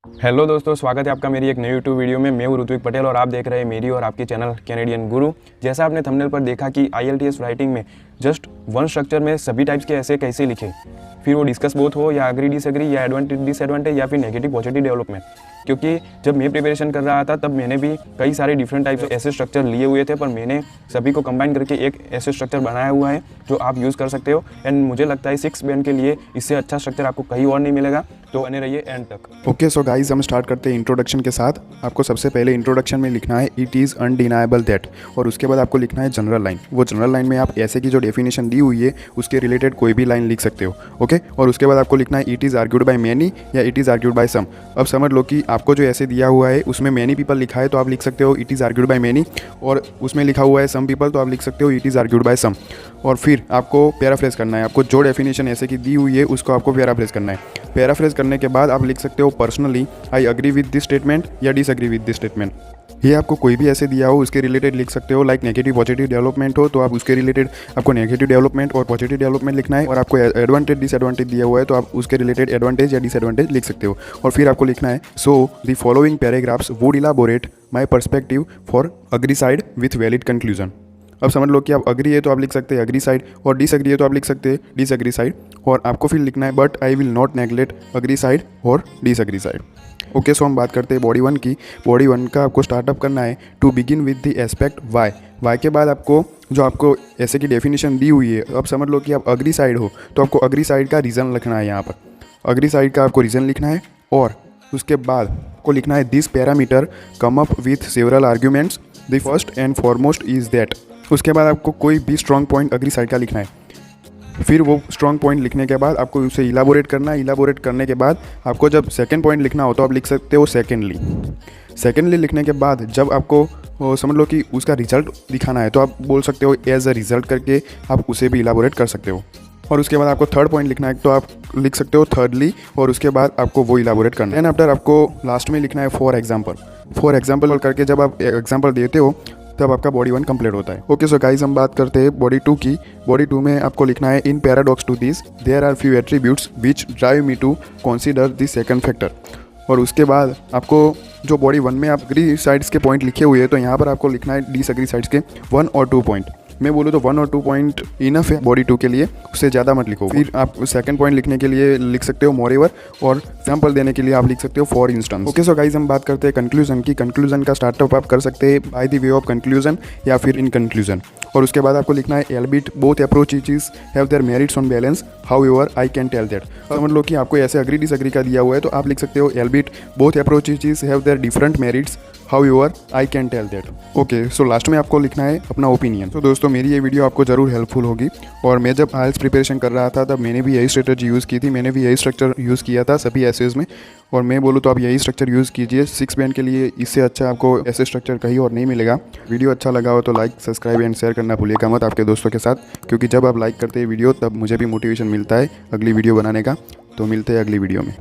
Hello दोस्तों, स्वागत है आपका मेरी एक नई यूट्यूब वीडियो में। मैं हूं ऋत्विक पटेल और आप देख रहे हैं मेरी और आपकी चैनल कैनेडियन गुरु। जैसा आपने थंबनेल पर देखा कि IELTS राइटिंग में जस्ट वन स्ट्रक्चर में सभी टाइप्स के ऐसे कैसे लिखे, फिर वो डिस्कस बोथ हो या अग्री डिसएग्री या एडवांटेज डिसएडवांटेज या फिर नेगेटिव पॉजिटिव डेवलपमेंट। क्योंकि जब मैं प्रिपरेशन कर रहा था तब मैंने भी कई सारे डिफरेंट टाइप्स ऐसे स्ट्रक्चर लिए हुए थे, पर मैंने सभी को कंबाइन करके एक ऐसे स्ट्रक्चर बनाया हुआ है जो आप यूज़ कर सकते हो। एंड मुझे लगता है 6 बैंड के लिए इससे अच्छा स्ट्रक्चर आपको कहीं और नहीं मिलेगा, तो बने रहिए एंड तक। ओके सो गाइज हम स्टार्ट करते हैं इंट्रोडक्शन के साथ। आपको सबसे पहले इंट्रोडक्शन में लिखना है इट इज़ अनडिनाएबल दैट, और उसके बाद आपको लिखना है जनरल लाइन। वो जनरल लाइन में आप ऐसे की जो डेफिनेशन दी हुई है उसके रिलेटेड कोई भी लाइन लिख सकते हो। ओके, और उसके बाद आपको लिखना है it is argued by many या इट इज़ आर्ग्यूड बाय सम। अब समझ लो कि आपको जो ऐसे दिया हुआ है उसमें मैनी पीपल लिखा है तो आप लिख सकते हो it is argued by many, और उसमें लिखा हुआ है सम पीपल तो आप लिख सकते हो इट इज़ आर्ग्यूड बाय सम। और फिर आपको पैराफ्रेज करना है। आपको जो डेफिनेशन ऐसे की दी हुई है उसको आपको पैराफ्रेज करना है। पैराफ्रेज करने के बाद आप लिख सकते हो personally I agree with this statement या डिसएग्री विद दिस स्टेटमेंट। ये आपको कोई भी ऐसे दिया हो उसके रिलेटेड लिख सकते हो। लाइक नेगेटिव पॉजिटिव डेवलपमेंट हो तो आप उसके रिलेटेड आपको नेगेटिव डेवलपमेंट और पॉजिटिव डेवलपमेंट लिखना है, और आपको एडवांटेज डिसएडवांटेज दिया हुआ है तो आप उसके रिलेटेड एडवांटेज या डिसएडवांटेज लिख सकते हो। और फिर आपको लिखना है so the following paragraphs would elaborate my perspective for agree side with valid conclusion. अब समझ लो कि आप अग्री है तो आप लिख सकते हैं अग्री साइड, और डिसएग्री है तो आप लिख सकते हैं डिसएग्री साइड, और आपको फिर लिखना है but I will not neglect agree side और डिसएग्री साइड। ओके, सो हम बात करते हैं बॉडी 1 की। बॉडी 1 का आपको स्टार्टअप करना है to begin with the aspect Y. Y के बाद आपको जो आपको ऐसे की डेफिनेशन दी हुई है, अब समझ लो कि आप अग्री साइड हो तो आपको अग्री साइड का रीज़न लिखना है। यहाँ पर अग्री साइड का आपको रीज़न लिखना है, और उसके बाद आपको लिखना है this parameter come up with several arguments, the first and foremost is that. उसके बाद आपको कोई भी स्ट्रॉन्ग पॉइंट अग्री साइड का लिखना है। फिर वो स्ट्रॉन्ग पॉइंट लिखने के बाद आपको उसे इलाबोरेट करना है। इलाबोरेट करने के बाद आपको जब सेकंड पॉइंट लिखना हो तो आप लिख सकते हो सेकेंडली। सेकेंडली लिखने के बाद जब आपको समझ लो कि उसका रिजल्ट दिखाना है तो आप बोल सकते हो एज अ रिजल्ट करके आप उसे भी इलाबोरेट कर सकते हो। और उसके बाद आपको थर्ड पॉइंट लिखना है तो आप लिख सकते हो थर्डली, और उसके बाद आपको वो इलाबोरेट करना है। एंड आफ्टर आपको लास्ट में लिखना है फॉर एग्जाम्पल। फॉर एग्जाम्पल करके जब आप एग्जाम्पल देते हो तब आपका बॉडी 1 कंप्लीट होता है। ओके सो गाइज हम बात करते हैं बॉडी 2 की। बॉडी 2 में आपको लिखना है in paradox to this there are few attributes which drive me to consider the second factor. और उसके बाद आपको जो बॉडी 1 में आप अग्री साइड्स के पॉइंट लिखे हुए हैं तो यहाँ पर आपको लिखना है डिसएग्री साइड्स के 1 और 2 पॉइंट। मैं बोलूँ तो 1 और 2 पॉइंट इनफ है बॉडी 2 के लिए, उससे ज़्यादा मत लिखो। फिर आप सेकंड पॉइंट लिखने के लिए लिख सकते हो मोरेवर, और एग्जाम्पल देने के लिए आप लिख सकते हो for instance. Okay so guys हम बात करते हैं कंक्लूजन की। कंक्लूजन का स्टार्टअप आप कर सकते हैं by the way of conclusion या फिर इन कंक्लूजन। और उसके बाद आपको लिखना है albeit both approaches have their merits on balance however I can tell that. समझ लो कि आपको ऐसे अग्री डिसएग्री का दिया हुआ है तो आप लिख सकते हो albeit both approaches have their different merits however I can tell that. Okay, so last में आपको लिखना है अपना ओपिनियन। तो दोस्तों मेरी ये वीडियो आपको ज़रूर हेल्पफुल होगी, और मैं जब IELTS प्रिपरेशन कर रहा था तब मैंने भी यही स्ट्रेटजी यूज़ की थी। मैंने भी यही स्ट्रक्चर यूज़ किया था सभी एसेज में, और मैं बोलूँ तो आप यही स्ट्रक्चर यूज़ कीजिए 6 बैंड के लिए। इससे अच्छा आपको ऐसे स्ट्रक्चर कहीं और नहीं मिलेगा। वीडियो अच्छा लगा हो तो लाइक सब्सक्राइब एंड शेयर करना भूलिएगा मत आपके दोस्तों के साथ, क्योंकि जब आप लाइक करते हैं वीडियो तब मुझे भी मोटिवेशन मिलता है अगली वीडियो बनाने का। तो मिलते हैं अगली वीडियो में।